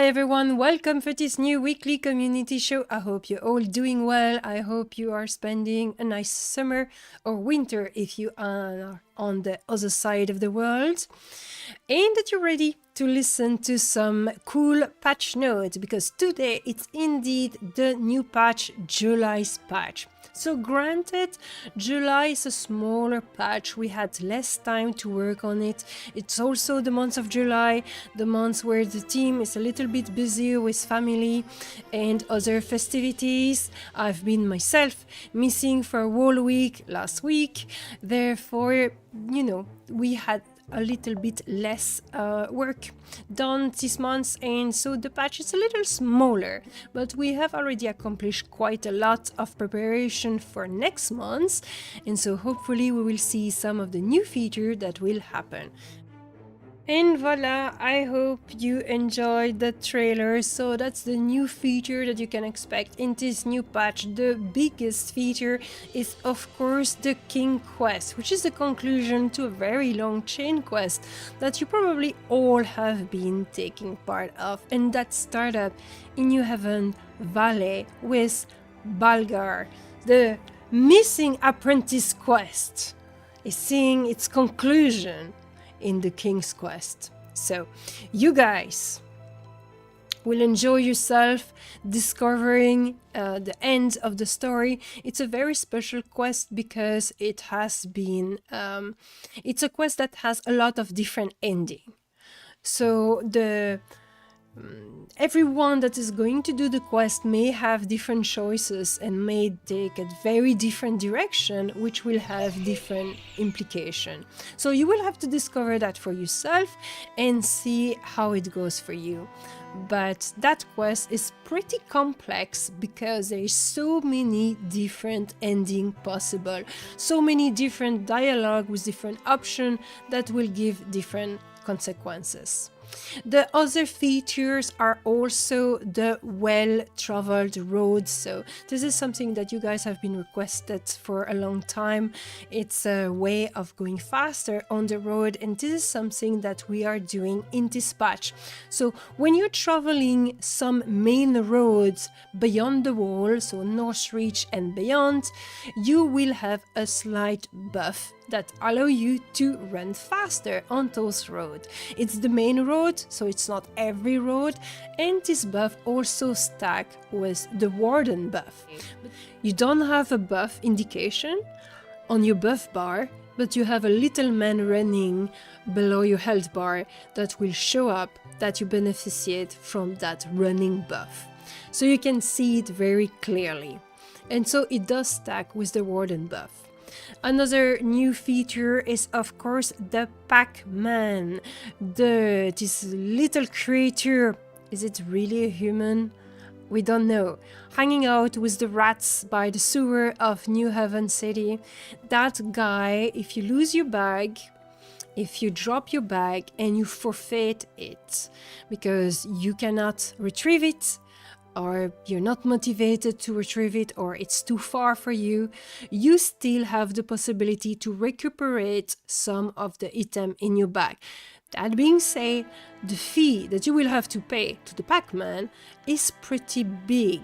Hi everyone, welcome for this new weekly community show. I hope you're all doing well. I hope you are spending a nice summer or winter if you are on the other side of the world. And that you're ready to listen to some cool patch notes, because today it's indeed the new patch, July's patch. So granted, July is a smaller patch, we had less time to work on it. It's also the month of July, the month where the team is a little bit busy with family and other festivities. I've been myself missing for a whole week last week, therefore, we had a little bit less work done this month, and so the patch is a little smaller, but we have already accomplished quite a lot of preparation for next month, and so hopefully we will see some of the new features that will happen. And voila, I hope you enjoyed the trailer. So that's the new feature that you can expect in this new patch. The biggest feature is of course the King quest, which is the conclusion to a very long chain quest that you probably all have been taking part of, and that started in New Haven Valley with Balgar. The missing apprentice quest is seeing its conclusion in the King's quest. So you guys will enjoy yourself discovering the end of the story. It's a very special quest because it has been it's a quest that has a lot of different ending. So everyone that is going to do the quest may have different choices and may take a very different direction, which will have different implication. So you will have to discover that for yourself and see how it goes for you. But that quest is pretty complex because there is so many different ending possible, so many different dialogue with different options that will give different consequences. The other features are also the well-traveled roads. So this is something that you guys have been requested for a long time. It's a way of going faster on the road, and this is something that we are doing in this patch. So when you're traveling some main roads beyond the wall, so Northreach and beyond, you will have a slight buff that allow you to run faster on those roads. It's the main road, so it's not every road, and this buff also stack with the Warden buff. You don't have a buff indication on your buff bar, but you have a little man running below your health bar that will show up that you beneficiate from that running buff. So you can see it very clearly. And so it does stack with the Warden buff. Another new feature is of course the Pac-Man. This little creature, is it really a human? We don't know. Hanging out with the rats by the sewer of New Haven City. That guy, if you lose your bag, if you drop your bag and you forfeit it because you cannot retrieve it, or you're not motivated to retrieve it, or it's too far for you, you still have the possibility to recuperate some of the item in your bag. That being said, the fee that you will have to pay to the Pac-Man is pretty big.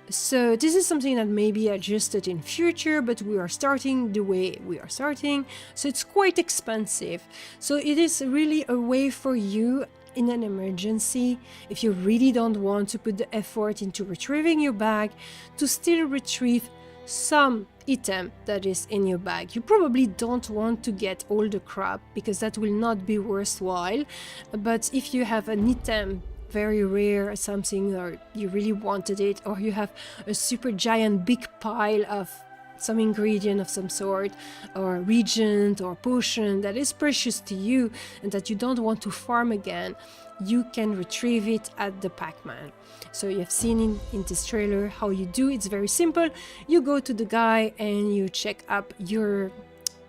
So this is something that may be adjusted in future, but we are starting the way we are starting, so it's quite expensive. So it is really a way for you in an emergency, if you really don't want to put the effort into retrieving your bag, to still retrieve some item that is in your bag. You probably don't want to get all the crap because that will not be worthwhile, but if you have an item very rare or something, or you really wanted it, or you have a super giant big pile of some ingredient of some sort, or reagent or potion that is precious to you and that you don't want to farm again, you can retrieve it at the Pac-Man. So you have seen in this trailer how you do. It's very simple. You go to the guy and you check up your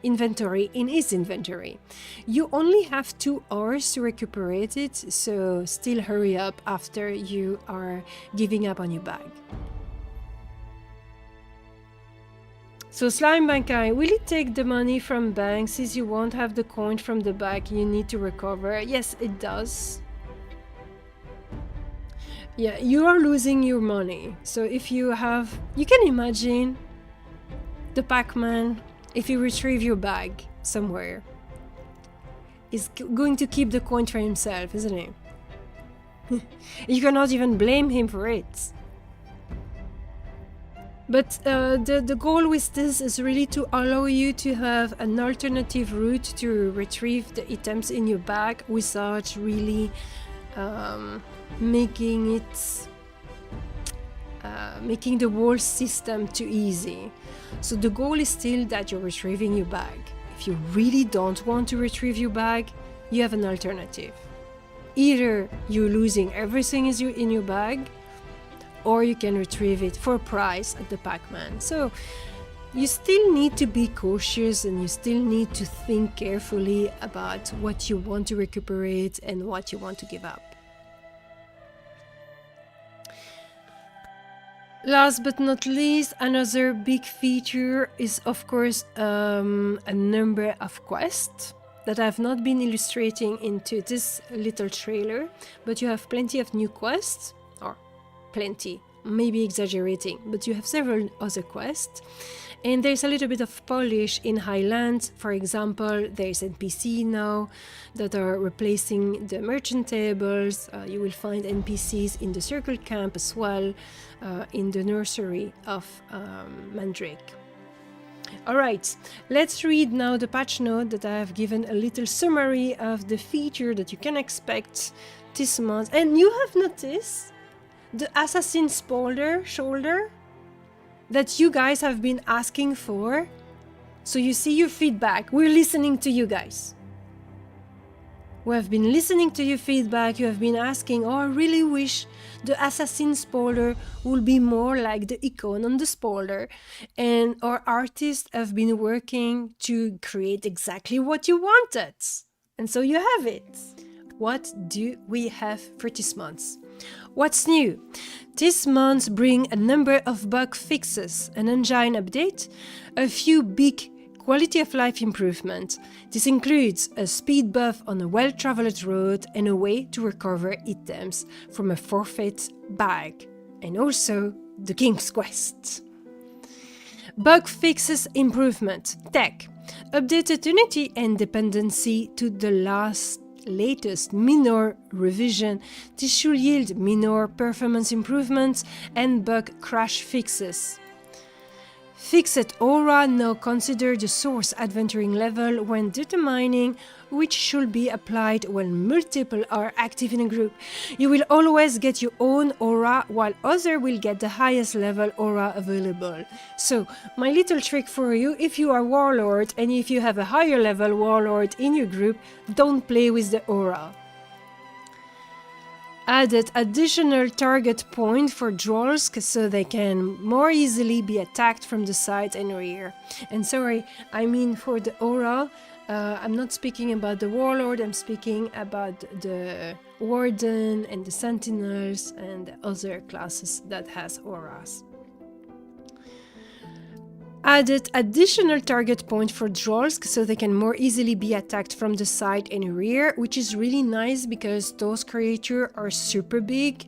inventory in his inventory. You only have 2 hours to recuperate it, so still hurry up after you are giving up on your bag. So Slybankai, will it take the money from banks since you won't have the coin from the bank you need to recover? Yes, it does. Yeah, you are losing your money. So if you have, you can imagine the Pac-Man, if you retrieve your bag somewhere, is going to keep the coin for himself, isn't he? You cannot even blame him for it. But the goal with this is really to allow you to have an alternative route to retrieve the items in your bag without really making the whole system too easy. So the goal is still that you're retrieving your bag. If you really don't want to retrieve your bag, you have an alternative. Either you're losing everything in your bag, or you can retrieve it for a price at the Pac-Man. So you still need to be cautious, and you still need to think carefully about what you want to recuperate and what you want to give up. Last but not least, another big feature is, of course, a number of quests that I've not been illustrating into this little trailer, but you have plenty of new quests, or plenty, maybe exaggerating, but you have several other quests. And there's a little bit of polish in Highlands. For example, there's NPC now that are replacing the merchant tables. You will find NPCs in the circle camp as well, in the nursery of Mandrake. Alright, let's read now the patch note that I have given a little summary of the feature that you can expect this month. And you have noticed the Assassin's shoulder that you guys have been asking for. So you see your feedback. We're listening to you guys. We have been listening to your feedback. You have been asking, oh, I really wish the assassin spoiler would be more like the icon on the spoiler. And our artists have been working to create exactly what you wanted. And so you have it. What do we have for this month? What's new? This month brings a number of bug fixes, an engine update, a few big quality of life improvements. This includes a speed buff on a well-traveled road and a way to recover items from a forfeit bag, and also the King's Quest. Bug fixes improvement. Tech. Updated unity and dependency to the latest minor revision. This should yield minor performance improvements and bug crash fixes. Fixed aura now consider the source adventuring level when determining which should be applied when multiple are active in a group. You will always get your own aura, while others will get the highest level aura available. So, my little trick for you, if you are warlord and if you have a higher level warlord in your group, don't play with the aura. Added additional target point for Drolsk so they can more easily be attacked from the side and rear. And sorry, I mean for the aura, I'm not speaking about the warlord, I'm speaking about the warden and the sentinels and the other classes that has auras. Added additional target point for Drolsk so they can more easily be attacked from the side and rear, which is really nice because those creatures are super big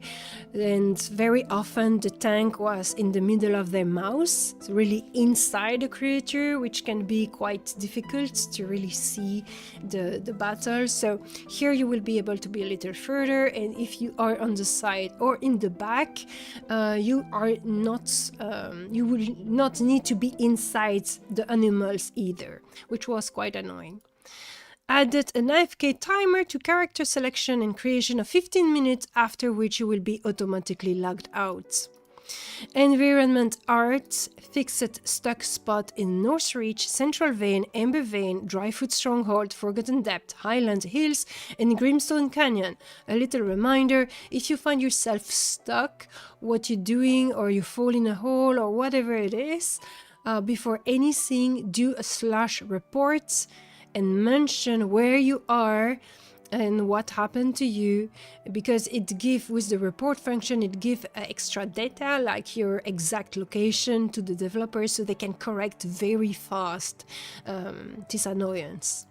and very often the tank was in the middle of their mouth, so really inside the creature, which can be quite difficult to really see the battle. So here you will be able to be a little further, and if you are on the side or in the back, you will not need to be inside the animals either, which was quite annoying. Added an AFK timer to character selection and creation of 15 minutes, after which you will be automatically logged out. Environment art, fixed stuck spot in Northreach, Central Vein, Ember Vein, Dryfoot Stronghold, Forgotten Depth, Highland Hills, and Grimstone Canyon. A little reminder, if you find yourself stuck, what you're doing, or you fall in a hole, or whatever it is, before anything, do a /report and mention where you are and what happened to you, because it gives, with the report function, it gives extra data like your exact location to the developers so they can correct very fast this annoyance.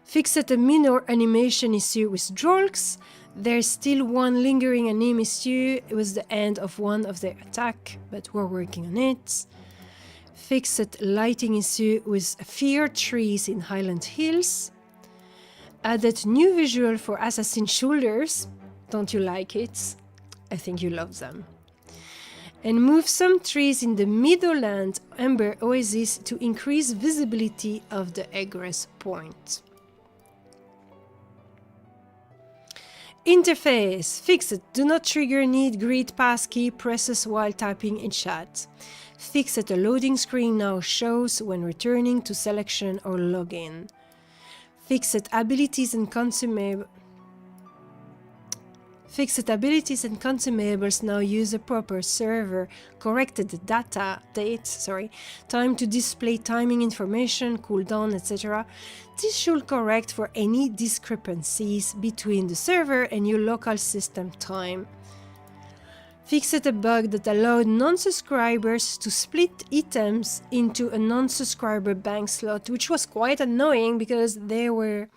Fixed a minor animation issue with Drolks. There's still one lingering anim issue. It was the end of one of their attack, but we're working on it. Fixed lighting issue with fear trees in Highland Hills. Added new visual for assassin shoulders. Don't you like it? I think you love them. And move some trees in the Meadowland Ember Oasis to increase visibility of the egress point. Interface. Fixed. Do not trigger need greet passkey presses while typing in chat. Fixed. A loading screen now shows when returning to selection or login. Fixed. Abilities and consumables. Fixed abilities and consumables now use a proper server, corrected time to display timing information, cooldown, etc. This should correct for any discrepancies between the server and your local system time. Fixed a bug that allowed non-subscribers to split items into a non-subscriber bank slot, which was quite annoying because they were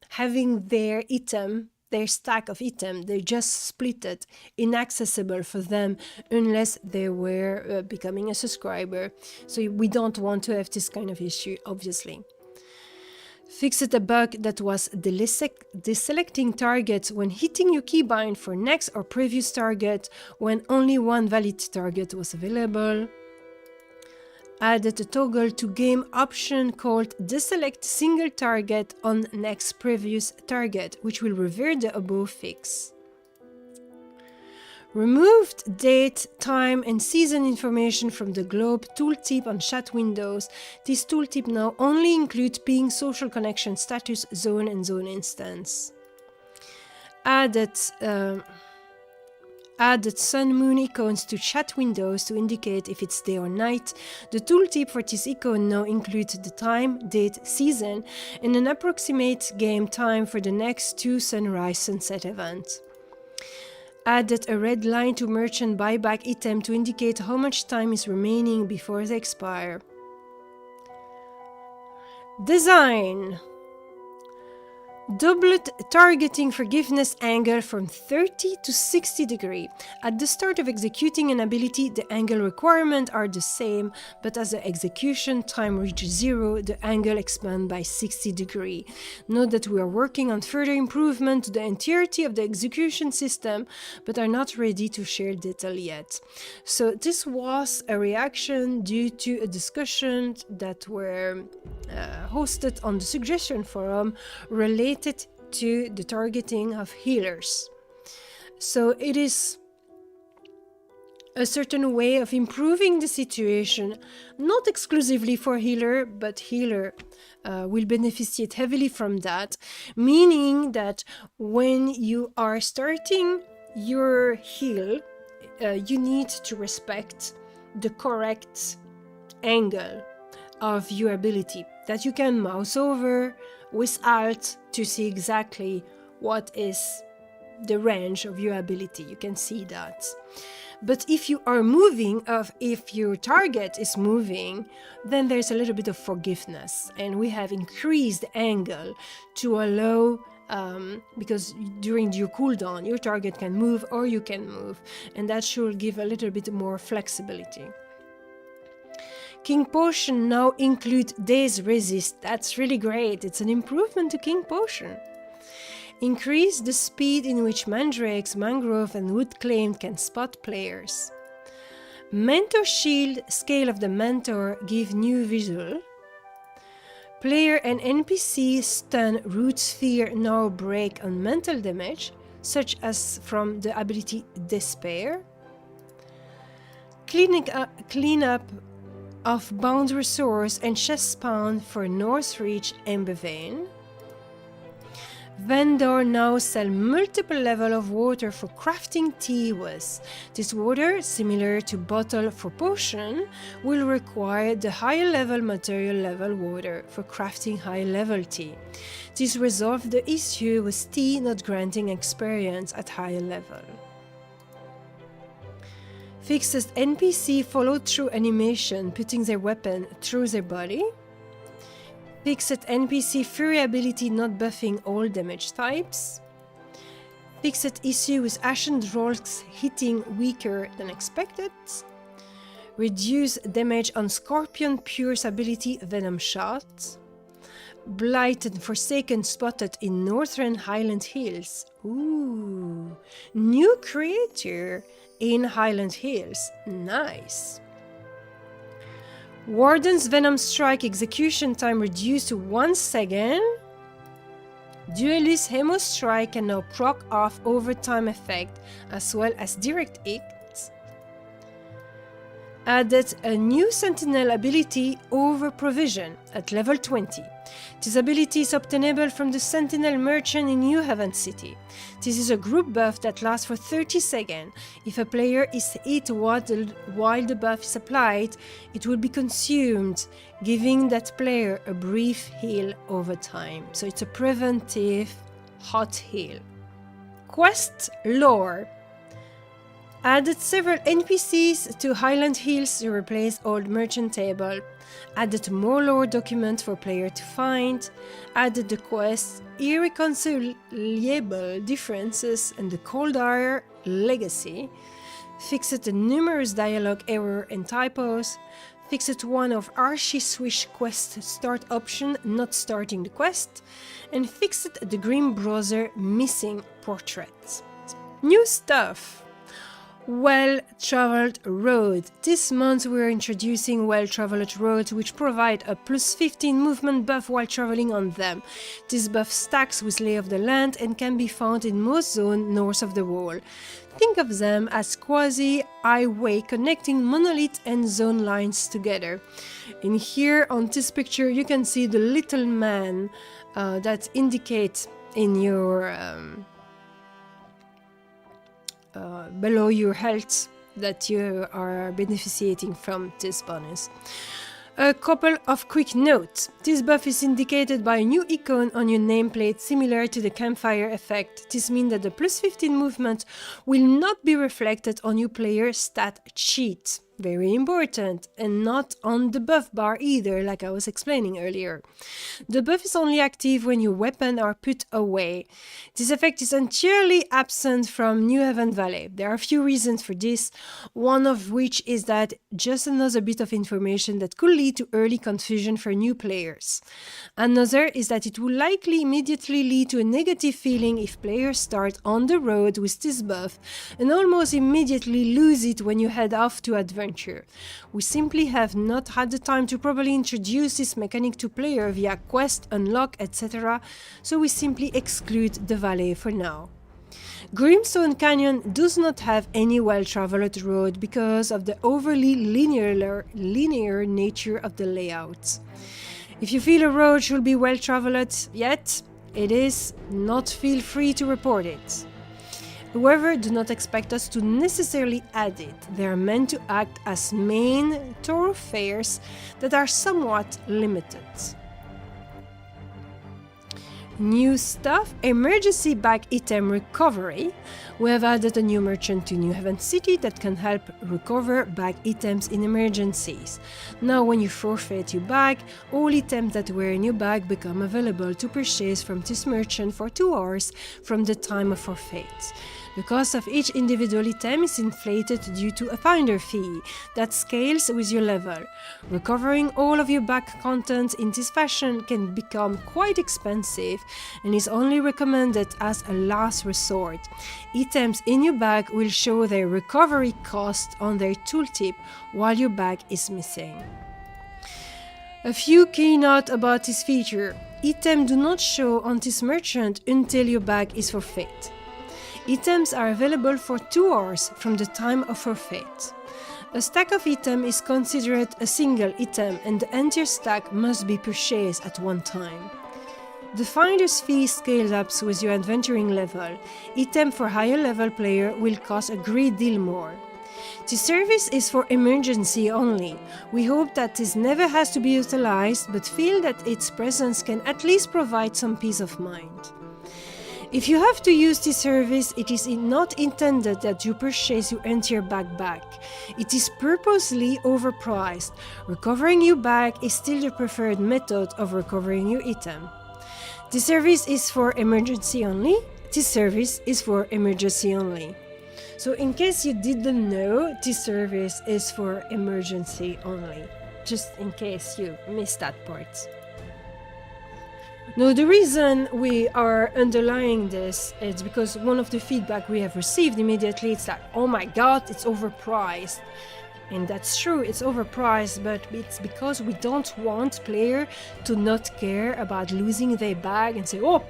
having their stack of item, they just split it, inaccessible for them unless they were becoming a subscriber. So we don't want to have this kind of issue, obviously. Fixed a bug that was deselecting targets when hitting your keybind for next or previous target when only one valid target was available. Added a toggle to game option called deselect single target on next previous target, which will revert the above fix. Removed date, time and season information from the globe tooltip on chat windows. This tooltip now only includes ping, social connection, status, zone and zone instance. Added sun moon icons to chat windows to indicate if it's day or night. The tooltip for this icon now includes the time, date, season, and an approximate game time for the next 2 sunrise-sunset events. Added a red line to merchant buyback item to indicate how much time is remaining before they expire. Design. Doubled targeting forgiveness angle from 30 to 60 degrees. At the start of executing an ability, the angle requirements are the same, but as the execution time reaches 0, the angle expands by 60 degrees. Note that we are working on further improvement to the entirety of the execution system, but are not ready to share detail yet. So this was a reaction due to a discussion that were hosted on the suggestion forum related to the targeting of healers. So it is a certain way of improving the situation, not exclusively for healer, but healer will benefit heavily from that, meaning that when you are starting your heal, you need to respect the correct angle of your ability, that you can mouse over with Alt to see exactly what is the range of your ability. You can see that. But if you are moving, if your target is moving, then there's a little bit of forgiveness, and we have increased the angle to allow because during your cooldown your target can move or you can move, and that should give a little bit more flexibility. King Potion now include Days Resist. That's really great. It's an improvement to King Potion. Increase the speed in which mandrakes, mangrove and wood claim can spot players. Mentor Shield, Scale of the Mentor, give new visual. Player and NPC stun root sphere now break on mental damage, such as from the ability Despair. Clean up of bound resource and chest spawn for Northreach Embervein. Vendor now sell multiple level of water for crafting tea with. This water, similar to bottle for potion, will require the higher level material level water for crafting high level tea. This resolves the issue with tea not granting experience at higher level. Fixes NPC follow through animation, putting their weapon through their body. Fixed NPC Fury ability not buffing all damage types. Fixed issue with Ascent Rolls hitting weaker than expected. Reduce damage on Scorpion Pure's ability Venom Shot. Blight and Forsaken spotted in Northern Highland Hills. Ooh, new creature in Highland Hills. Nice. Warden's Venom Strike execution time reduced to 1 second. Duelist Hemo Strike can now proc off overtime effect as well as direct hits. Added a new Sentinel ability Over Provision at level 20. This ability is obtainable from the Sentinel Merchant in New Haven City. This is a group buff that lasts for 30 seconds. If a player is hit while the buff is applied, it will be consumed, giving that player a brief heal over time. So it's a preventive hot heal. Quest lore. Added several NPCs to Highland Hills to replace old merchant table. Added more lore documents for player to find. Added the quest Irreconcilable Differences and the Cold Iron Legacy. Fixed the numerous dialogue error and typos. Fixed one of Archie Swish quest start option not starting the quest. And fixed the Grim Browser missing portraits. New stuff. Well-Traveled Road. This month we are introducing Well-Traveled Roads, which provide a plus 15 movement buff while traveling on them. This buff stacks with Lay of the Land and can be found in most zones north of the wall. Think of them as quasi-highway connecting monolith and zone lines together. In here on this picture you can see the little man that indicates in your below your health that you are benefiting from this bonus. A couple of quick notes. This buff is indicated by a new icon on your nameplate similar to the campfire effect. This means that the plus 15 movement will not be reflected on your player stat sheet. Very important, and not on the buff bar either, like I was explaining earlier. The buff is only active when your weapons are put away. This effect is entirely absent from New Haven Valley. There are a few reasons for this, one of which is that just another bit of information that could lead to early confusion for new players. Another is that it will likely immediately lead to a negative feeling if players start on the road with this buff and almost immediately lose it when you head off to adventure. We simply have not had the time to properly introduce this mechanic to player via quest, unlock, etc., so we simply exclude the valley for now. Grimstone Canyon does not have any well-traveled road because of the overly linear nature of the layout. If you feel a road should be well-traveled yet, it is not, feel free to report it. However, do not expect us to necessarily add it. They are meant to act as main thoroughfares that are somewhat limited. New stuff, emergency bag item recovery. We have added a new merchant to New Haven City that can help recover bag items in emergencies. Now when you forfeit your bag, all items that were in your bag become available to purchase from this merchant for 2 hours from the time of forfeit. The cost of each individual item is inflated due to a finder fee that scales with your level. Recovering all of your bag contents in this fashion can become quite expensive and is only recommended as a last resort. Items in your bag will show their recovery cost on their tooltip while your bag is missing. A few key notes about this feature. Items do not show on this merchant until your bag is forfeit. Items are available for 2 hours from the time of forfeit. A stack of items is considered a single item and the entire stack must be purchased at one time. The finder's fee scales up with your adventuring level. Item for higher level player will cost a great deal more. This service is for emergency only. We hope that this never has to be utilized, but feel that its presence can at least provide some peace of mind. If you have to use this service, it is not intended that you purchase your entire bag back. It is purposely overpriced. Recovering your bag is still the preferred method of recovering your item. The service is for emergency only. this service is for emergency only. So in case you didn't know, this service is for emergency only, just in case you missed that part. Now, the reason we are underlying this is because one of the feedback we have received immediately is that, oh my god, it's overpriced. And that's true, it's overpriced, but it's because we don't want players to not care about losing their bag and say, oh,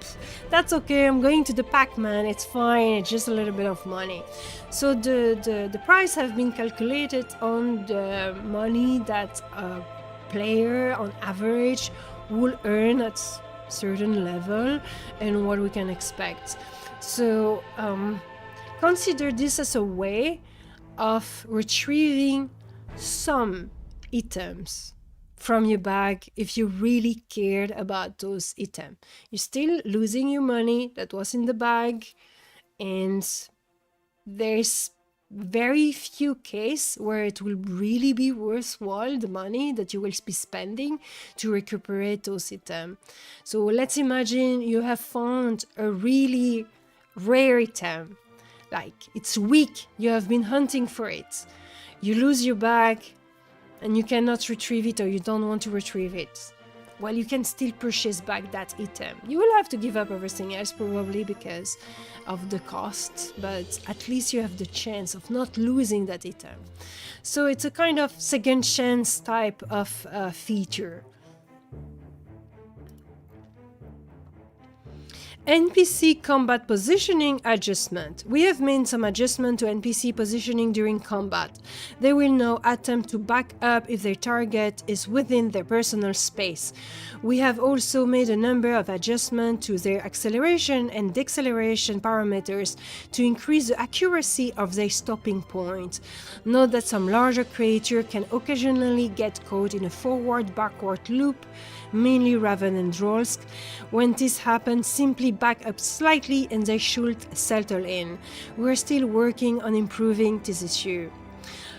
that's okay, I'm going to the Pac-Man, it's fine, it's just a little bit of money. So the price have been calculated on the money that a player on average will earn at certain level and what we can expect. So consider this as a way of retrieving some items from your bag if you really cared about those items. You're still losing your money that was in the bag, and there's very few cases where it will really be worthwhile the money that you will be spending to recuperate those items. So let's imagine you have found a really rare item, like it's weak, you have been hunting for it, you lose your bag and you cannot retrieve it, or you don't want to retrieve it. Well, you can still purchase back that item. You will have to give up everything else probably because of the cost, but at least you have the chance of not losing that item. So it's a kind of second chance type of feature. NPC combat positioning adjustment. We have made some adjustment to NPC positioning during combat. They will now attempt to back up if their target is within their personal space. We have also made a number of adjustments to their acceleration and deceleration parameters to increase the accuracy of their stopping point. Note that some larger creatures can occasionally get caught in a forward-backward loop, mainly Raven and Drolsk. When this happens, simply back up slightly and they should settle in. We're still working on improving this issue.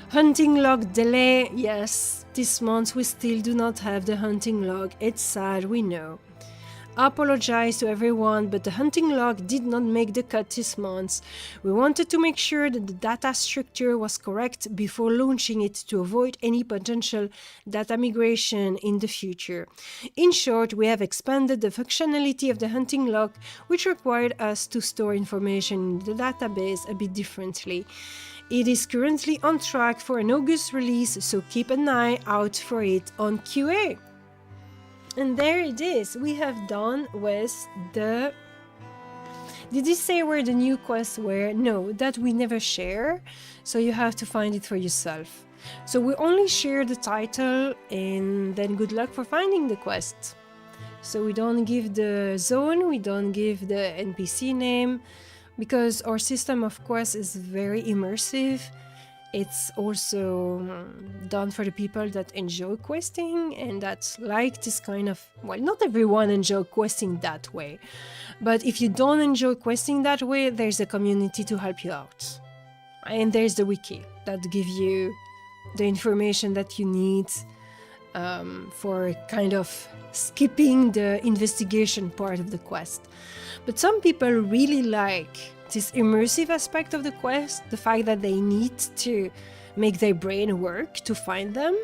Hunting log delay. Yes, this month we still do not have the hunting log. It's sad, we know. I apologize to everyone, but the hunting log did not make the cut this month. We wanted to make sure that the data structure was correct before launching it to avoid any potential data migration in the future. In short, we have expanded the functionality of the hunting log, which required us to store information in the database a bit differently. It is currently on track for an August release, so keep an eye out for it on QA. And there it is. We have done with the... Did it say where the new quests were? No, that we never share, so you have to find it for yourself. So we only share the title, and then good luck for finding the quest. So we don't give the zone, we don't give the NPC name, because our system of quests is very immersive. It's also done for the people that enjoy questing and that like this kind of... Well, not everyone enjoys questing that way. But if you don't enjoy questing that way, there's a community to help you out. And there's the wiki that gives you the information that you need for kind of skipping the investigation part of the quest. But some people really like this immersive aspect of the quest, the fact that they need to make their brain work to find them.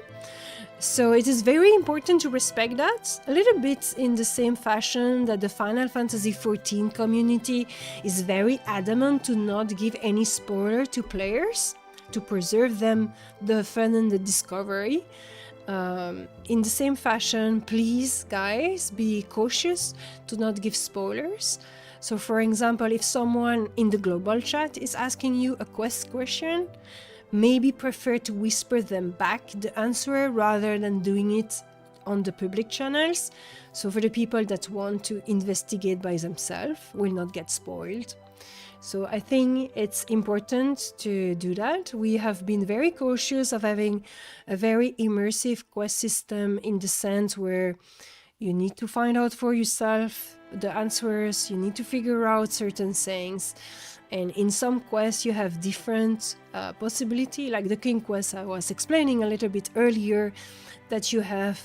So it is very important to respect that, a little bit in the same fashion that the Final Fantasy XIV community is very adamant to not give any spoiler to players, to preserve them the fun and the discovery. In the same fashion, please guys, be cautious to not give spoilers. So for example, if someone in the global chat is asking you a quest question, maybe prefer to whisper them back the answer rather than doing it on the public channels. So for the people that want to investigate by themselves will not get spoiled. So I think it's important to do that. We have been very cautious of having a very immersive quest system in the sense where you need to find out for yourself the answers, you need to figure out certain things. And in some quests you have different possibility, like the King quest I was explaining a little bit earlier, that you have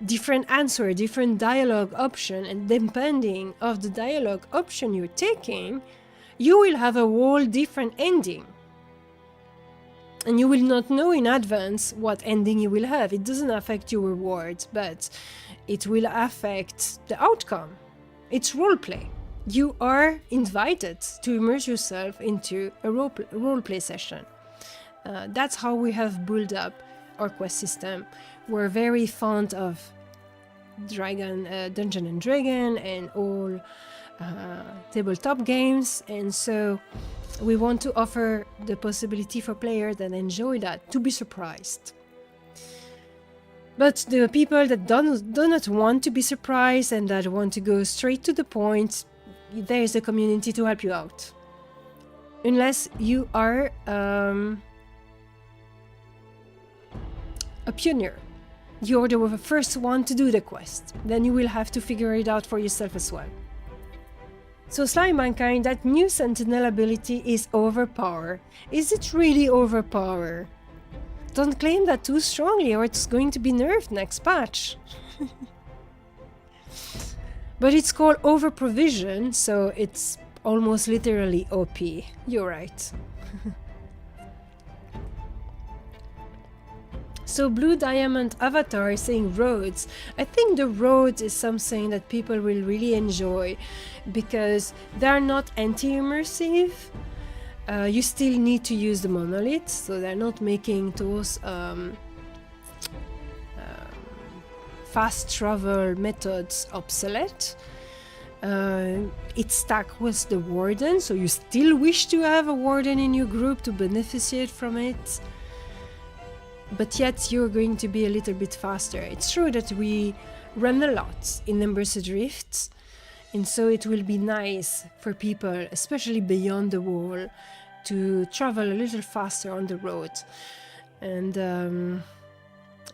different answer, different dialogue option, and depending of the dialogue option you're taking, you will have a whole different ending. And you will not know in advance what ending you will have. It doesn't affect your rewards, but it will affect the outcome. It's roleplay. You are invited to immerse yourself into a roleplay session. That's how we have built up our quest system. We're very fond of Dungeon and Dragon and all tabletop games, and so we want to offer the possibility for players that enjoy that to be surprised. But the people that do not want to be surprised and that want to go straight to the point, there is a community to help you out. Unless you are a pioneer. You're the first one to do the quest. Then you will have to figure it out for yourself as well. So Slybankai, that new Sentinel ability is overpowered. Is it really overpowered? Don't claim that too strongly or it's going to be nerfed next patch. But it's called over-provision, so it's almost literally OP. You're right. So Blue Diamond Avatar is saying roads. I think the roads is something that people will really enjoy because they're not anti-immersive. You still need to use the monoliths, so they're not making those fast travel methods obsolete. It's stuck with the warden, so you still wish to have a warden in your group to beneficiate from it. But yet you're going to be a little bit faster. It's true that we run a lot in Embers Adrift, and so it will be nice for people, especially beyond the wall, to travel a little faster on the road. And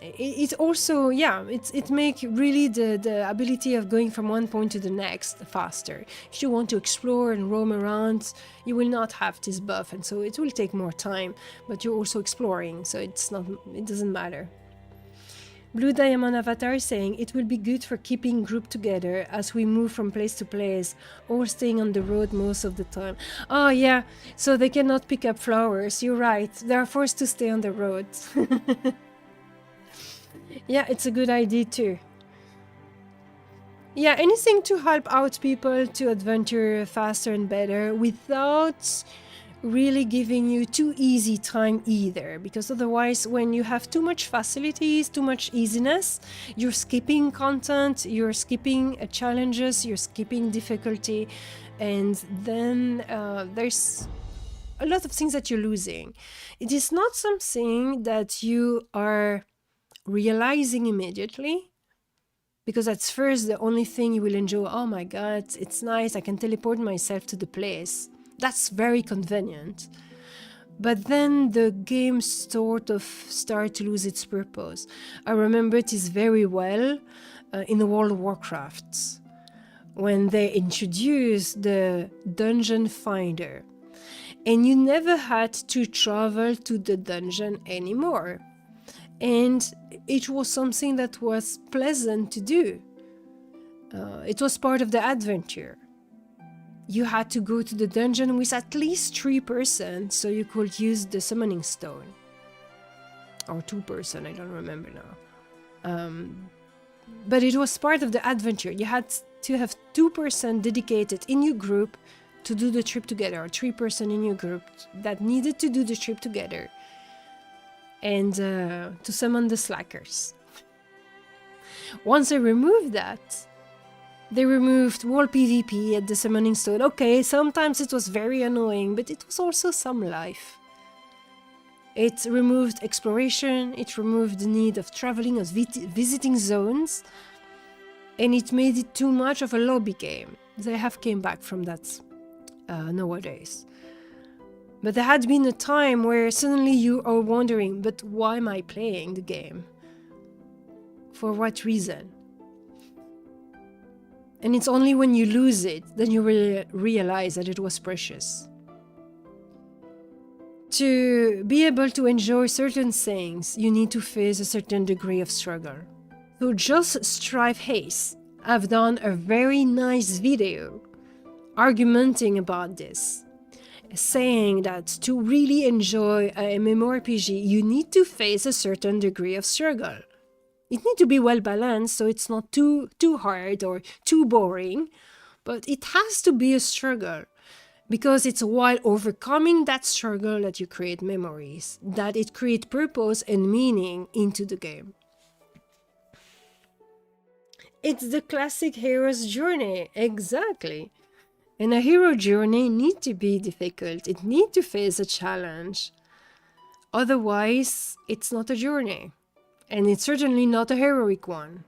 it also, yeah, it makes really the ability of going from one point to the next faster. If you want to explore and roam around, you will not have this buff, and so it will take more time, but you're also exploring, so it doesn't matter. Blue Diamond Avatar is saying it will be good for keeping group together as we move from place to place or staying on the road most of the time. Oh yeah, so they cannot pick up flowers, you're right, they are forced to stay on the road. Yeah, it's a good idea too. Yeah, anything to help out people to adventure faster and better without really giving you too easy time either, because otherwise when you have too much facilities, too much easiness, you're skipping content, you're skipping challenges, you're skipping difficulty, and then there's a lot of things that you're losing. It is not something that you are realizing immediately, because at first the only thing you will enjoy, oh my god, it's nice, I can teleport myself to the place. That's very convenient. But then the game sort of started to lose its purpose. I remember this very well in the World of Warcraft, when they introduced the dungeon finder. And you never had to travel to the dungeon anymore. And it was something that was pleasant to do. It was part of the adventure. You had to go to the dungeon with at least 3 persons, so you could use the summoning stone. Or 2 persons, I don't remember now. But it was part of the adventure. You had to have 2 persons dedicated in your group to do the trip together, or 3 persons in your group that needed to do the trip together. And to summon the slackers. Once they removed that, they removed wall PvP at the summoning stone. Okay, sometimes it was very annoying, but it was also some life. It removed exploration, it removed the need of traveling or visiting zones, and it made it too much of a lobby game. They have came back from that nowadays. But there had been a time where suddenly you are wondering, but why am I playing the game? For what reason? And it's only when you lose it that you realize that it was precious. To be able to enjoy certain things, you need to face a certain degree of struggle. So just Strive Haze have done a very nice video argumenting about this, saying that to really enjoy a MMORPG, you need to face a certain degree of struggle. It needs to be well balanced, so it's not too hard or too boring, but it has to be a struggle, because it's while overcoming that struggle that you create memories, that it creates purpose and meaning into the game. It's the classic hero's journey, exactly. And a hero journey needs to be difficult. It needs to face a challenge. Otherwise, it's not a journey. And it's certainly not a heroic one.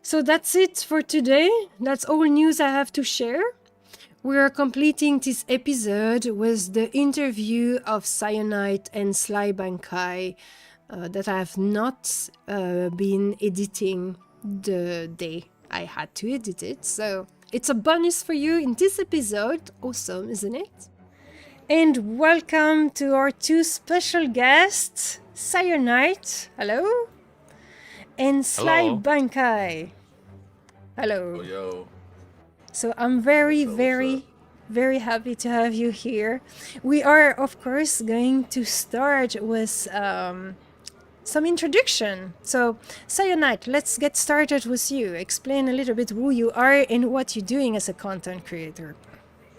So that's it for today. That's all news I have to share. We are completing this episode with the interview of Cyonite and Slybankai that I have not been editing the day I had to edit it. So it's a bonus for you in this episode. Awesome, isn't it? And welcome to our two special guests, Cyonite, hello, and Slybankai. Hello. Yo. So I'm very happy to have you here. We are, of course, going to start with some introduction. So, Cyonite, let's get started with you. Explain a little bit who you are and what you're doing as a content creator.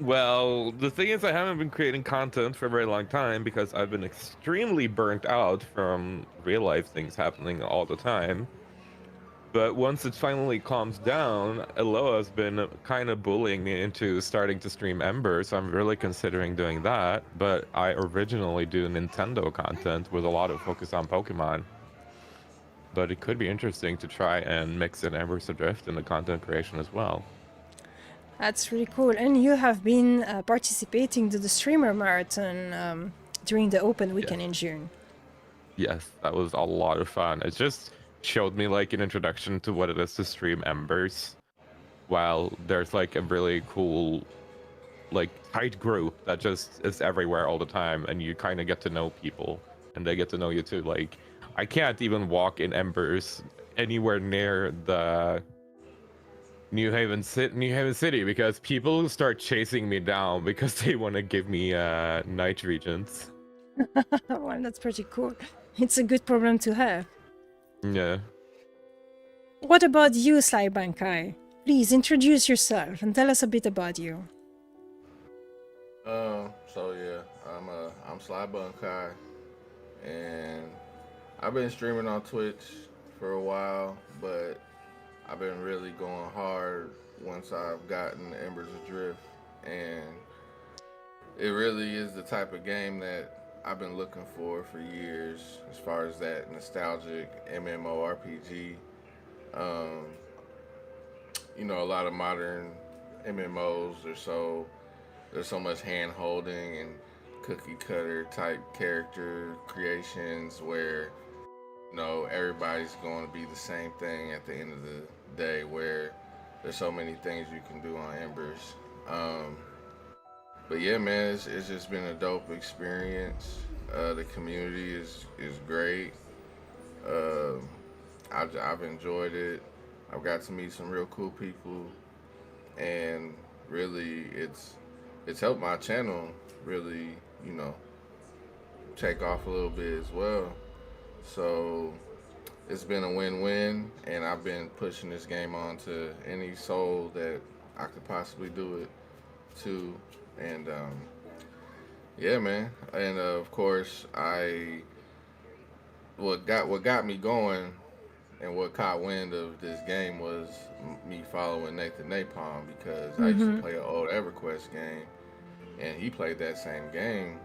Well, the thing is, I haven't been creating content for a very long time because I've been extremely burnt out from real life things happening all the time. But once it finally calms down, Elloa has been kind of bullying me into starting to stream Embers, so I'm really considering doing that. But I originally do Nintendo content with a lot of focus on Pokemon. But it could be interesting to try and mix in Embers Adrift in the content creation as well. That's really cool. And you have been participating to the streamer marathon during the open weekend in June. Yes, that was a lot of fun. It just showed me like an introduction to what it is to stream Embers, while there's like a really cool like tight group that just is everywhere all the time, and you kind of get to know people and they get to know you too. Like I can't even walk in Embers anywhere near the New Haven City because people start chasing me down because they want to give me night regents. Well, that's pretty cool. It's a good problem to have. Yeah. What about you, Slybankai? Please introduce yourself and tell us a bit about you. So yeah, I'm Slybankai, and I've been streaming on Twitch for a while, but I've been really going hard once I've gotten Embers Adrift, and it really is the type of game that I've been looking for years, as far as that nostalgic MMORPG. You know, a lot of modern MMOs there's so much hand holding and cookie cutter type character creations where, you know, everybody's going to be the same thing at the end of the day, where there's so many things you can do on Embers. But yeah, man, it's just been a dope experience. The community is great. I've enjoyed it. I've got to meet some real cool people, and really, it's helped my channel really, you know, take off a little bit as well. So it's been a win-win, and I've been pushing this game on to any soul that I could possibly do it to. And yeah, man. And of course, what got me going and what caught wind of this game was me following Nathan Napalm, because I used to play an old EverQuest game, and he played that same game,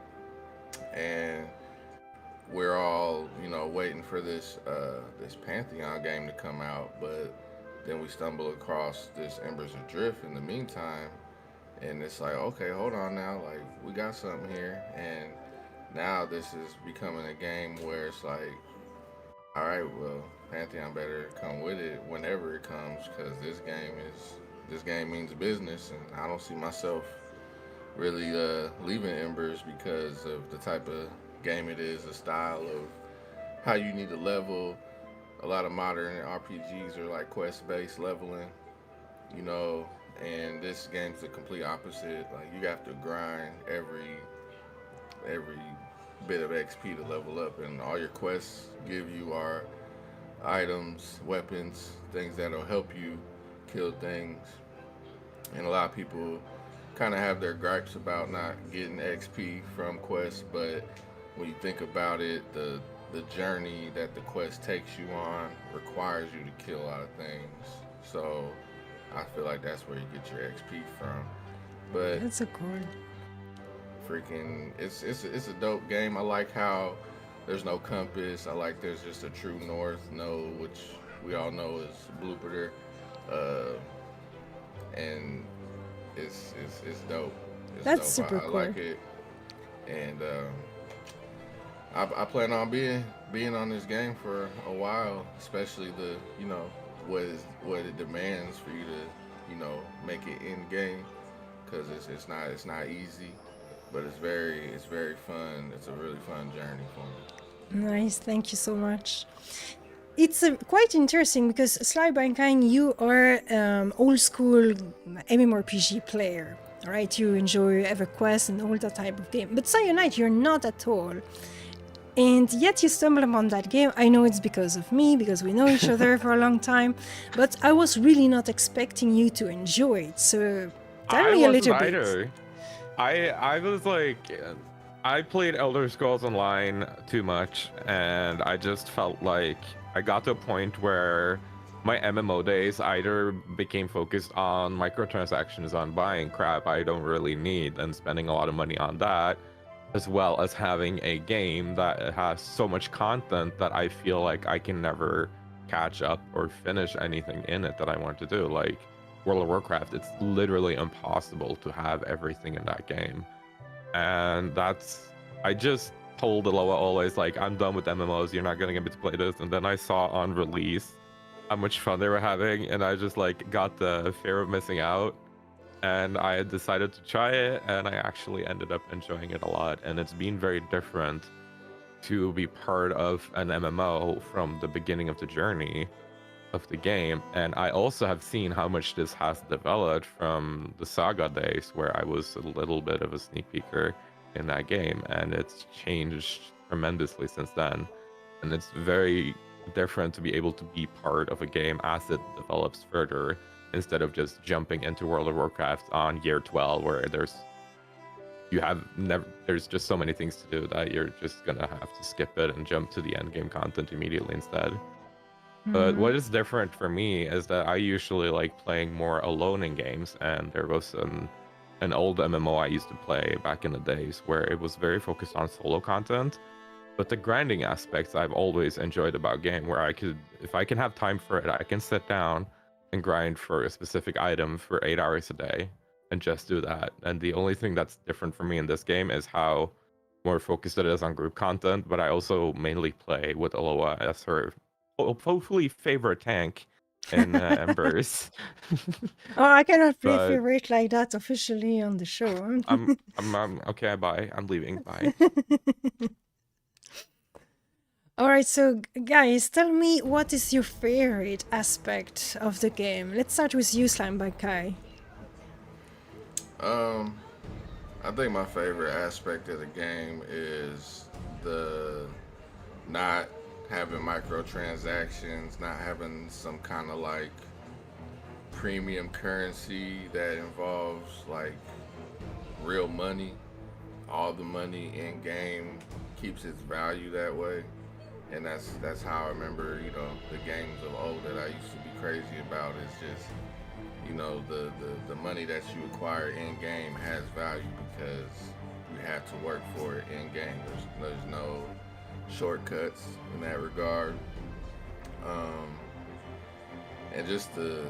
and we're all, you know, waiting for this Pantheon game to come out, but then we stumble across this Embers Adrift in the meantime. And it's like, okay, hold on now, like, we got something here. And now this is becoming a game where it's like, all right, well, Pantheon better come with it whenever it comes, because this game means business, and I don't see myself really leaving Embers because of the type of game it is, the style of how you need to level. A lot of modern RPGs are like quest-based leveling, you know, and this game's the complete opposite. Like you have to grind every bit of XP to level up, and all your quests give you are items, weapons, things that'll help you kill things. And a lot of people kind of have their gripes about not getting XP from quests, but when you think about it, the journey that the quest takes you on requires you to kill a lot of things. So I feel like that's where you get your XP from. But That's a cool. freaking, it's a dope game. I like how there's no compass. I like there's just a true north node, which we all know is Blooper. And it's dope. It's That's dope. super I cool. like it, and I plan on being on this game for a while, especially the what it demands for you to make it in game, because it's not easy, but it's very fun. It's a really fun journey for me. Nice, thank you so much. It's quite interesting because Slybankai, you are old school MMORPG player, right? You enjoy EverQuest and all that type of game. But Cyonite, you're not at all. And yet you stumble upon that game. I know it's because of me, because we know each other for a long time. But I was really not expecting you to enjoy it. So tell me a little bit. Either. I was like, I played Elder Scrolls Online too much, and I just felt like I got to a point where my MMO days either became focused on microtransactions, on buying crap I don't really need and spending a lot of money on that, as well as having a game that has so much content that I feel like I can never catch up or finish anything in it that I want to do. Like World of Warcraft, it's literally impossible to have everything in that game. And I just told Elloa always, like, I'm done with MMOs, you're not gonna get me to play this. And then I saw on release how much fun they were having, and I just like got the fear of missing out, and I had decided to try it, and I actually ended up enjoying it a lot. And it's been very different to be part of an MMO from the beginning of the journey of the game. And I also have seen how much this has developed from the Saga days, where I was a little bit of a sneak peeker in that game, and it's changed tremendously since then. And it's very different to be able to be part of a game as it develops further, instead of just jumping into World of Warcraft on year 12, where there's just so many things to do that you're just gonna have to skip it and jump to the end game content immediately instead. But what is different for me is that I usually like playing more alone in games, and there was an old MMO I used to play back in the days where it was very focused on solo content. But the grinding aspects I've always enjoyed about game, where if I can have time for it, I can sit down and grind for a specific item for 8 hours a day and just do that. And the only thing that's different for me in this game is how more focused it is on group content. But I also mainly play with Elloa as her hopefully favorite tank in Embers. Oh, I cannot play But favorite like that officially on the show. I'm okay. Bye. I'm leaving. Bye. All right, so guys, tell me, what is your favorite aspect of the game? Let's start with you, Slybankai. I think my favorite aspect of the game is the not having microtransactions, not having some kind of like premium currency that involves like real money. All the money in game keeps its value that way. And that's how I remember, the games of old that I used to be crazy about. Is just, the money that you acquire in game has value because you have to work for it in game. There's no shortcuts in that regard. And just the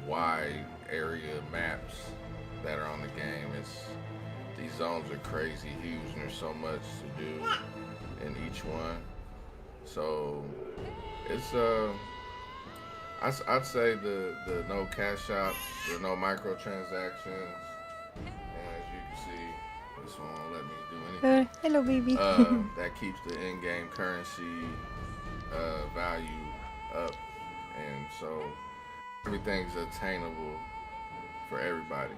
wide area maps that are on the game. These zones are crazy huge, and there's so much to do in each one. So it's I'd say the no cash out, the no microtransactions, and as you can see, This one won't let me do anything. Hello, baby. That keeps the in-game currency value up, and so everything's attainable for everybody.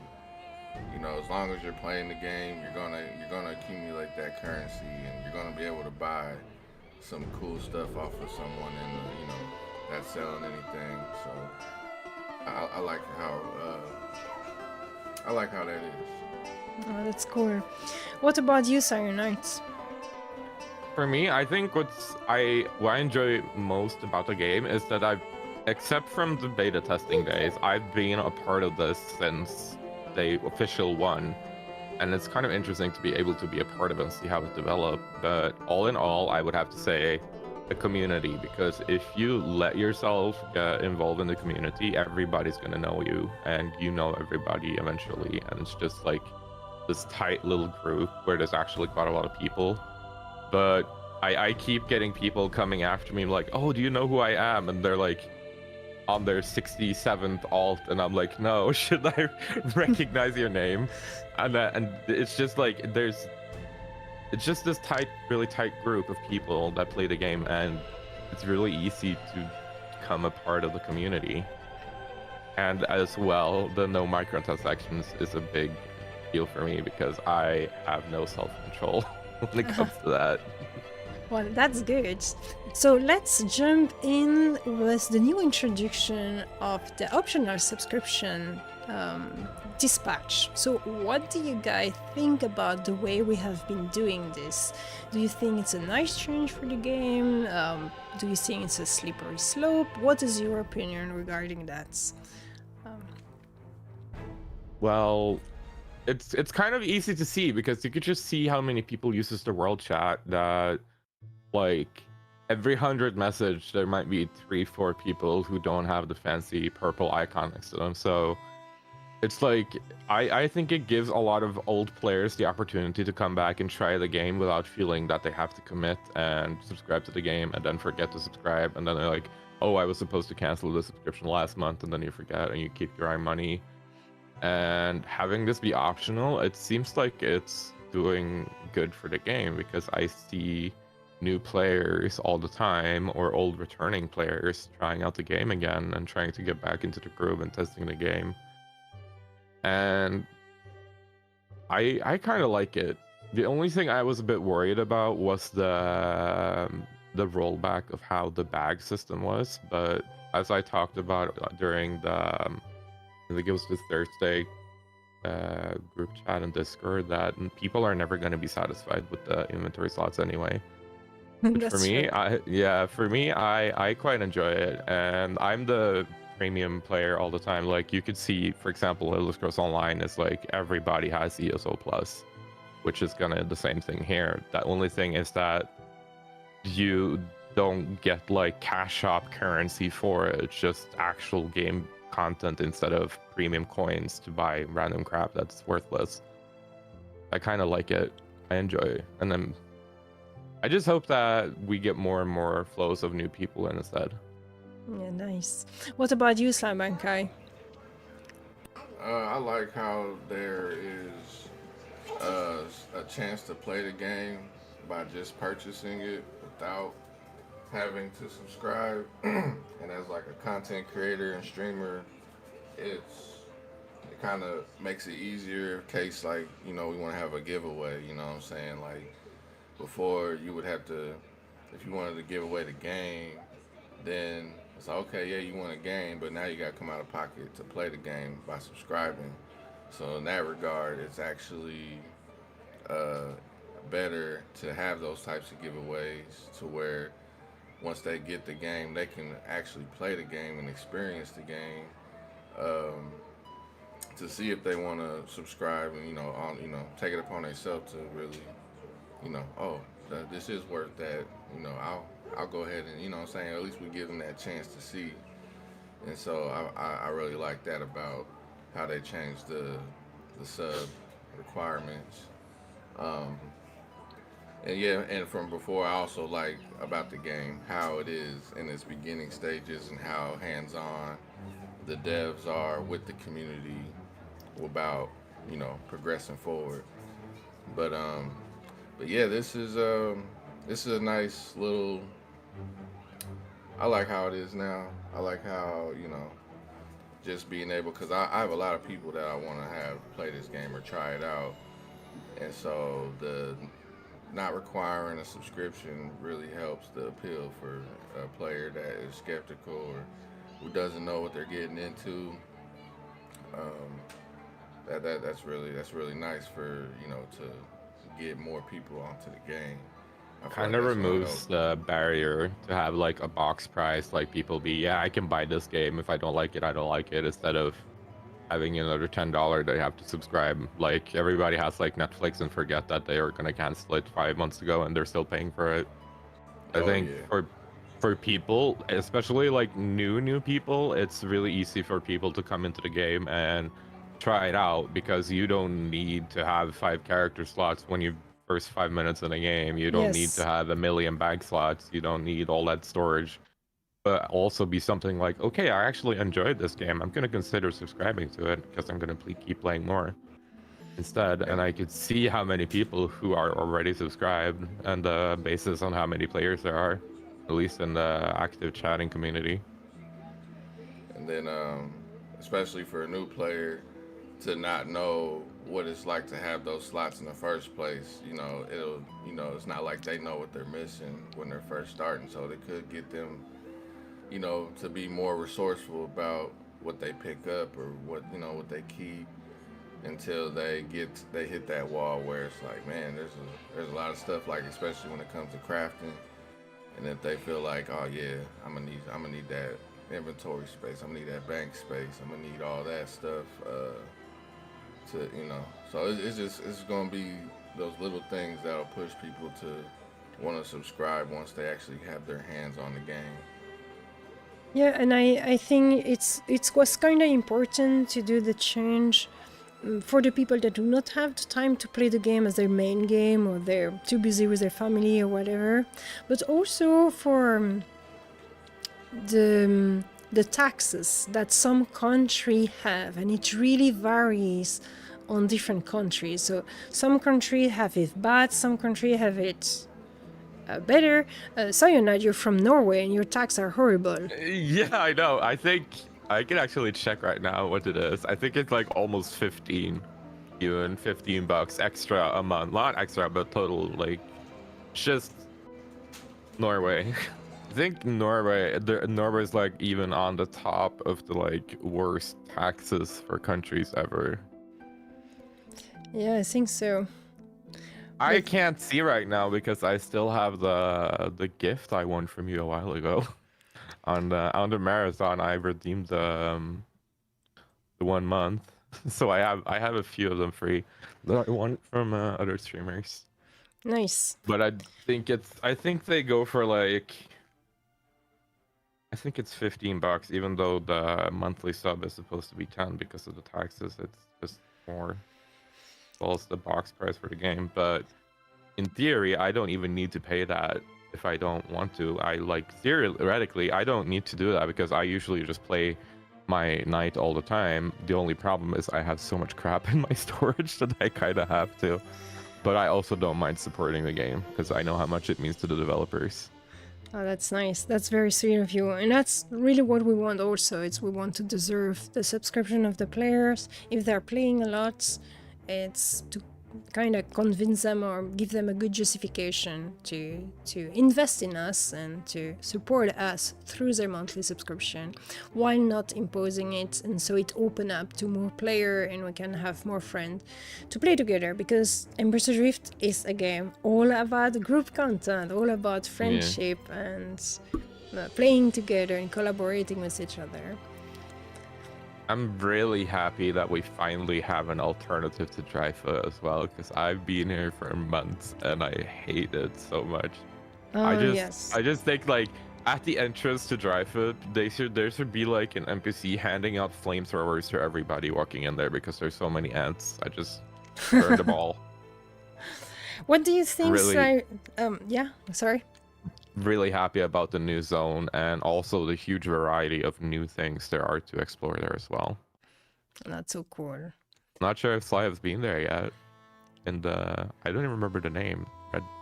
You know, as long as you're playing the game, you're gonna accumulate that currency, and you're gonna be able to buy some cool stuff off of someone in the, you know, that's selling anything. So I like how that is. Oh, that's cool. What about you, Cyonite? For me, I think what I enjoy most about the game is that except from the beta testing days, I've been a part of this since the official one, and it's kind of interesting to be able to be a part of it and see how it developed. But all in all, I would have to say the community, because if you let yourself get involved in the community, everybody's going to know you, and you know everybody eventually, and it's just like this tight little group where there's actually quite a lot of people. But I keep getting people coming after me like, oh, do you know who I am? And they're like on their 67th alt, and I'm like, no, should I recognize your name? And it's just like it's just this really tight group of people that play the game, and it's really easy to become a part of the community. And as well, the no microtransactions is a big deal for me because I have no self-control when it comes to that. Well, that's good. So let's jump in with the new introduction of the optional subscription dispatch. So what do you guys think about the way we have been doing this? Do you think it's a nice change for the game? Do you think it's a slippery slope? What is your opinion regarding that? Well, it's kind of easy to see because you could just see how many people uses the world chat, that like every 100 message there might be 3-4 people who don't have the fancy purple icon next to them. So it's like I think it gives a lot of old players the opportunity to come back and try the game without feeling that they have to commit and subscribe to the game and then forget to subscribe, and then they're like, oh, I was supposed to cancel the subscription last month, and then you forget and you keep your own money. And having this be optional, it seems like it's doing good for the game, because I see new players all the time, or old returning players trying out the game again and trying to get back into the groove and testing the game. And I kind of like it. The only thing I was a bit worried about was the rollback of how the bag system was, but as I talked about during the I think it was the Thursday group chat and Discord, that people are never going to be satisfied with the inventory slots anyway. Which for me, I quite enjoy it, and I'm the premium player all the time. Like you could see, for example, Elder Scrolls Online is like everybody has ESO Plus, which is gonna the same thing here. The only thing is that you don't get like cash shop currency for it. It's just actual game content instead of premium coins to buy random crap that's worthless. I kind of like it. I enjoy it, and then I just hope that we get more and more flows of new people in instead. Yeah, nice. What about you, Slybankai? I like how there is a chance to play the game by just purchasing it without having to subscribe. And as like a content creator and streamer, it kind of makes it easier in case, like, you know, we want to have a giveaway, you know what I'm saying? Like, before you would have to, if you wanted to give away the game, then it's like, okay, yeah, you want a game, but now you got to come out of pocket to play the game by subscribing. So in that regard, it's actually better to have those types of giveaways, to where once they get the game, they can actually play the game and experience the game, to see if they want to subscribe and, take it upon themselves to really, this is worth that. I'll go ahead and, you know what I'm saying, at least we give them that chance to see. And so I really like that about how they changed the sub requirements. And from before, I also like about the game how it is in its beginning stages and how hands-on the devs are with the community about, progressing forward. But yeah, this is a nice little. I like how it is now. I like how just being able, because I have a lot of people that I want to have play this game or try it out, and so the not requiring a subscription really helps the appeal for a player that is skeptical or who doesn't know what they're getting into. Um, that's really nice for to get more people onto the game. I feel like Kind of that's gonna removes help. the barrier to have like a box price, like people be, yeah, I can buy this game. If I don't like it, I don't like it, instead of having another $10 they have to subscribe. Like everybody has like Netflix and forget that they were gonna cancel it 5 months ago and they're still paying for it. I Oh think yeah, for people, especially like new people, it's really easy for people to come into the game and try it out, because you don't need to have 5 character slots when you first 5 minutes in a game. You don't need to Yes. have a million bank slots. You don't need all that storage. But also be something like, okay, I actually enjoyed this game. I'm gonna consider subscribing to it because I'm gonna keep playing more instead. And and I could see how many people who are already subscribed and the basis on how many players there are, at least in the active chatting community. then especially for a new player to not know what it's like to have those slots in the first place. It's not like they know what they're missing when they're first starting, so they could get them, to be more resourceful about what they pick up or what they keep until they hit that wall where it's like, man, there's a lot of stuff, like especially when it comes to crafting, and if they feel like, oh yeah, I'm gonna need that inventory space, I'm gonna need that bank space, I'm gonna need all that stuff to so it's gonna be those little things that'll push people to want to subscribe once they actually have their hands on the game. Yeah, and I think it was kind of important to do the change for the people that do not have the time to play the game as their main game, or they're too busy with their family or whatever, but also for the taxes that some country have, and it really varies on different countries. So some countries have it bad, some countries have it better. Cyonite, you're from Norway and your taxes are horrible. Yeah, I know. I think I can actually check right now what it is. I think it's like almost 15, even $15 extra a month. Not extra, but total, like just Norway. I think Norway's like even on the top of the like worst taxes for countries ever. Yeah, I think so. I But can't see right now because I still have the gift I won from you a while ago. On the marathon, I redeemed the 1 month, so I have a few of them free that I won from other streamers. nice. But I think they go for like, I think it's $15, even though the monthly sub is supposed to be 10 because of the taxes. It's just more. Well, it's the box price for the game, but in theory, I don't even need to pay that if I don't want to. I like theoretically, I don't need to do that because I usually just play my night all the time. The only problem is I have so much crap in my storage that I kind of have to. But I also don't mind supporting the game because I know how much it means to the developers. Oh, that's nice. That's very sweet of you. And that's really what we want also. It's we want to deserve the subscription of the players. If they're playing a lot, it's to kind of convince them or give them a good justification to invest in us and to support us through their monthly subscription while not imposing it, and so it open up to more player and we can have more friends to play together, because Embers Adrift is a game all about group content, all about friendship and playing together and collaborating with each other. I'm really happy that we finally have an alternative to Dryfoot as well, because I've been here for months and I hate it so much. Oh yes. I just think like at the entrance to Dryfoot, there should be like an NPC handing out flamethrowers to everybody walking in there because there's so many ants. I just burn them all. What do you think, Really, yeah, sorry. really happy about the new zone and also the huge variety of new things there are to explore there as well. That's so cool. Not sure if Sly has been there yet. in the, I don't even remember the name.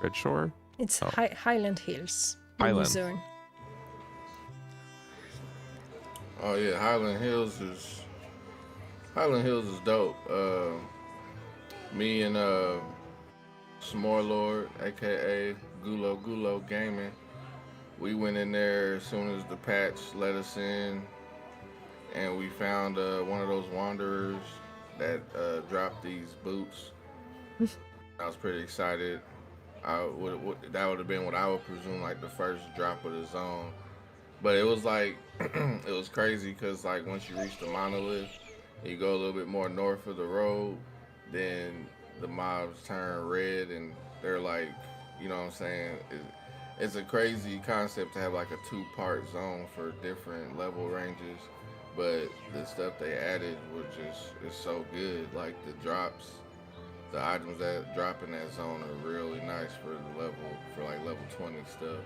Red Shore? It's Oh. Highland Hills, the new Highlands. zone. Oh yeah, Highland Hills is dope. Me and S'more Lord, aka Gulo Gaming, we went in there as soon as the patch let us in, and we found one of those wanderers that dropped these boots. I was pretty excited. That would have been what I would presume like the first drop of the zone. But it was like it was crazy because like once you reach the monolith, you go a little bit more north of the road, then the mobs turn red and they're like, you know what I'm saying? It's a crazy concept to have like a two-part zone for different level ranges, but the stuff they added was just is so good. Like the drops, the items that drop in that zone are really nice for the level 20 stuff.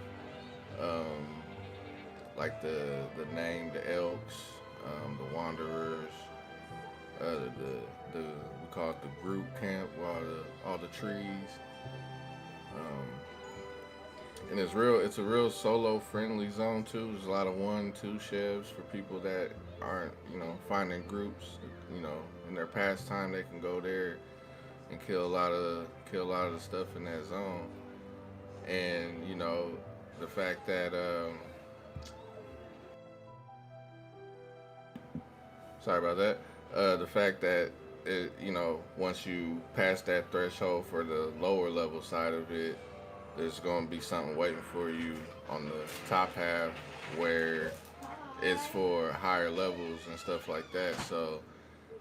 Um, like the elks, the wanderers, the we call it the group camp, all the trees, and it's a real solo friendly zone too. There's a lot of 1-2 chefs for people that aren't finding groups, in their pastime they can go there and kill a lot of the stuff in that zone, and the fact that sorry about that. The fact that once you pass that threshold for the lower level side of it, there's going to be something waiting for you on the top half where it's for higher levels and stuff like that. So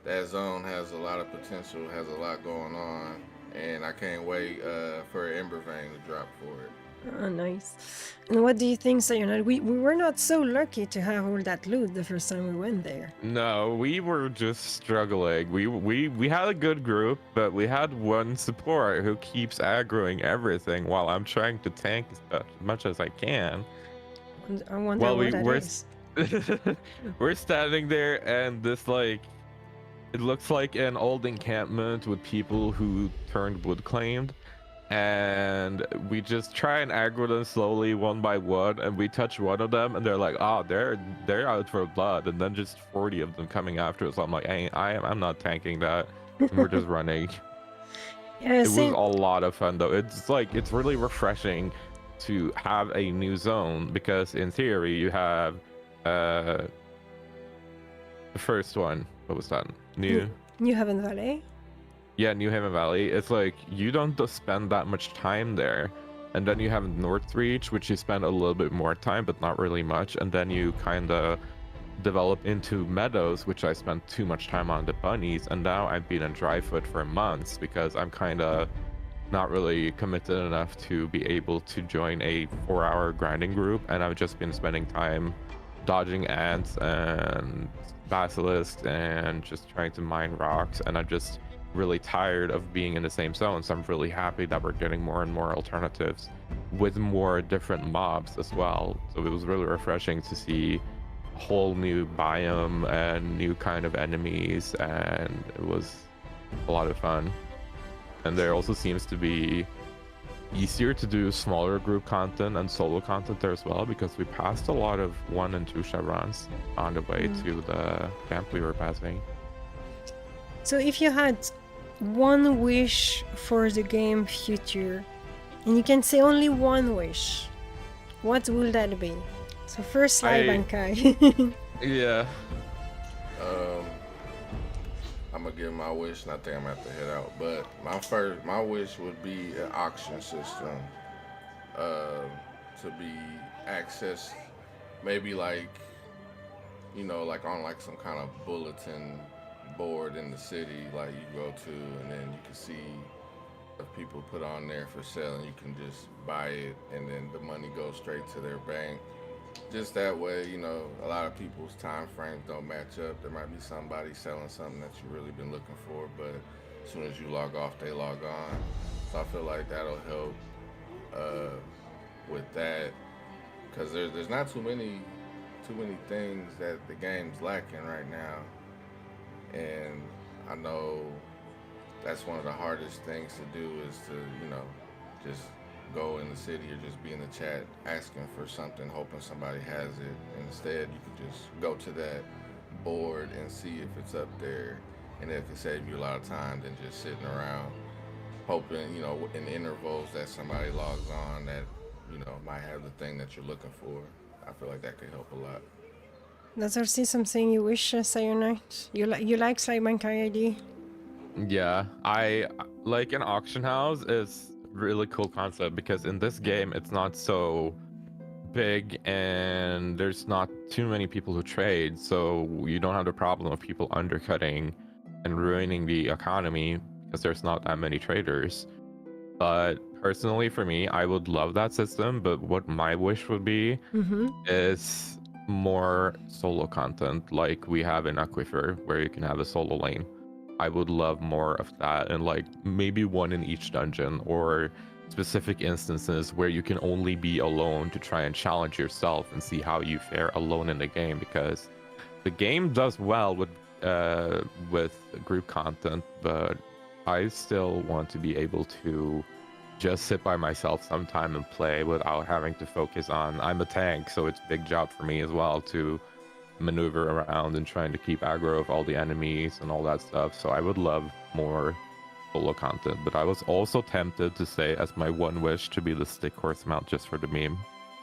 that zone has a lot of potential, has a lot going on, and I can't wait for Ember Vein to drop for it. Oh, nice. And what do you think, Sayonara? We were not so lucky to have all that loot the first time we went there. No, we were just struggling. We had a good group, but we had one support who keeps aggroing everything while I'm trying to tank as much as I can. I wonder Well, what that is. we're standing there, and this it looks like an old encampment with people who turned wood claimed. And we just try and aggro them slowly one by one, and we touch one of them and they're like, oh, they're out for blood, and then just 40 of them coming after us. I'm like, I'm not tanking that, and we're just running. Yeah, It was a lot of fun though. It's really refreshing to have a new zone, because in theory you have the first one, what was that, New Haven Valley. Yeah, New Haven Valley. It's like you don't spend that much time there, and then you have Northreach, which you spend a little bit more time, but not really much, and then you kind of develop into Meadows, which I spent too much time on the bunnies, and now I've been in Dryfoot for months because I'm kind of not really committed enough to be able to join a 4-hour grinding group, and I've just been spending time dodging ants and basilisks and just trying to mine rocks, and I'm just really tired of being in the same zone. So I'm really happy that we're getting more and more alternatives with more different mobs as well. So it was really refreshing to see a whole new biome and new kind of enemies, and it was a lot of fun. And there also seems to be easier to do smaller group content and solo content there as well, because we passed a lot of 1 and 2 chevrons on the way to the camp we were passing. So if you had one wish for the game future, and you can say only one wish, what will that be? So first Slybankai. Yeah. I'm gonna give my wish, and I think I'm gonna have to head out. But my wish would be an auction system to be accessed, maybe like on like some kind of bulletin board in the city, like you go to, and then you can see if people put on there for sale, and you can just buy it, and then the money goes straight to their bank. Just that way, a lot of people's time frames don't match up. There might be somebody selling something that you've really been looking for, but as soon as you log off, they log on. So I feel like that'll help with that, because there's not too many things that the game's lacking right now. And I know that's one of the hardest things to do is to, just go in the city or just be in the chat asking for something, hoping somebody has it. Instead, you can just go to that board and see if it's up there, and it can save you a lot of time than just sitting around hoping, in intervals that somebody logs on that, might have the thing that you're looking for. I feel like that could help a lot. That's also something you wish, Cyonite? You like Slybankai ID? Yeah, I like an auction house is really cool concept because in this game it's not so big and there's not too many people who trade, so you don't have the problem of people undercutting and ruining the economy because there's not that many traders. But personally for me, I would love that system, but what my wish would be is more solo content like we have in Aquifer, where you can have a solo lane. I would love more of that, and like maybe one in each dungeon, or specific instances where you can only be alone to try and challenge yourself and see how you fare alone in the game, because the game does well with group content, but I still want to be able to just sit by myself sometime and play without having to focus on, I'm a tank, so it's a big job for me as well to maneuver around and trying to keep aggro of all the enemies and all that stuff. So I would love more solo content, but I was also tempted to say as my one wish to be the stick horse mount just for the meme.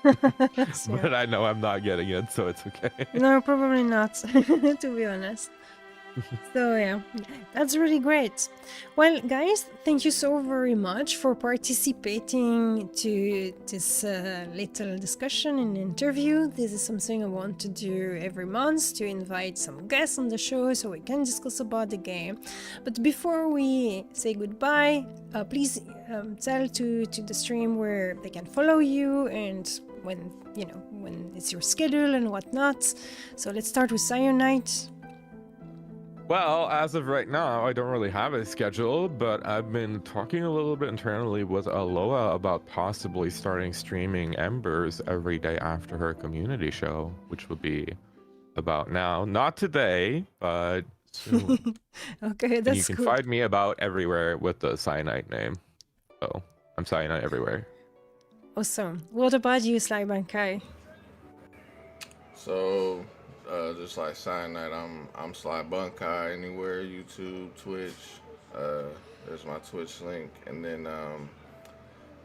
But I know I'm not getting it, so it's okay. No, probably not, to be honest. So yeah, that's really great. Well, guys, thank you so very much for participating to this little discussion and interview. This is something I want to do every month, to invite some guests on the show so we can discuss about the game. But before we say goodbye, please tell to the stream where they can follow you and when it's your schedule and whatnot. So let's start with Cyonite. Well, as of right now, I don't really have a schedule, but I've been talking a little bit internally with Elloa about possibly starting streaming Embers every day after her community show, which will be about now. Not today, but soon. Okay, that's and you can cool. find me about everywhere with the Cyonite name. So I'm Cyonite everywhere. Awesome. What about you, Slybankai? So, just like Cyonite, I'm Slybankai anywhere, YouTube, Twitch. There's my Twitch link, and then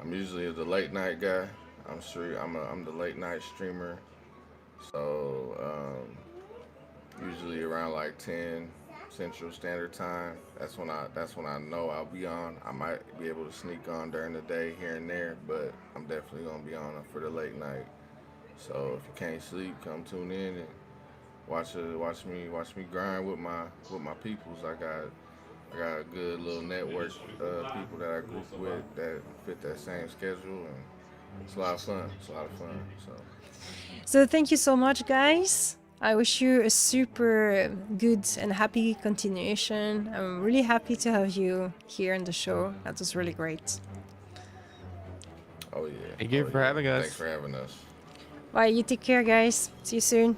I'm usually the late night guy. I'm the late night streamer. So usually around like 10 Central Standard Time. That's when I know I'll be on. I might be able to sneak on during the day here and there, but I'm definitely gonna be on for the late night. So if you can't sleep, come tune in and watch me grind with my peoples. I got a good little network of people that I group with that fit that same schedule, and it's a lot of fun. So thank you so much, guys. I wish you a super good and happy continuation. I'm really happy to have you here on the show. That was really great. Oh yeah. Thank you for having us. Thanks for having us. Bye, you take care, guys. See you soon.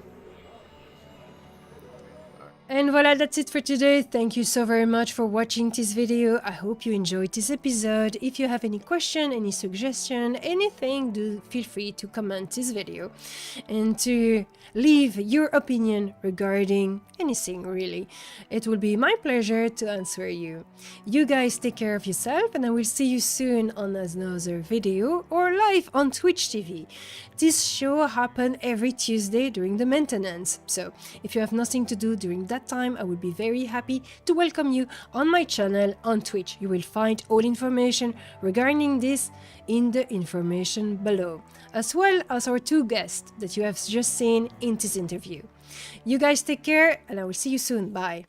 And voila, that's it for today. Thank you so very much for watching this video. I hope you enjoyed this episode. If you have any question, any suggestion, anything, do feel free to comment this video and to leave your opinion regarding anything, really. It will be my pleasure to answer you. You guys take care of yourself, and I will see you soon on another video or live on Twitch TV. This show happens every Tuesday during the maintenance, so if you have nothing to do during that time, I would be very happy to welcome you on my channel on Twitch. You will find all information regarding this in the information below, as well as our two guests that you have just seen in this interview. You guys take care, and I will see you soon. Bye.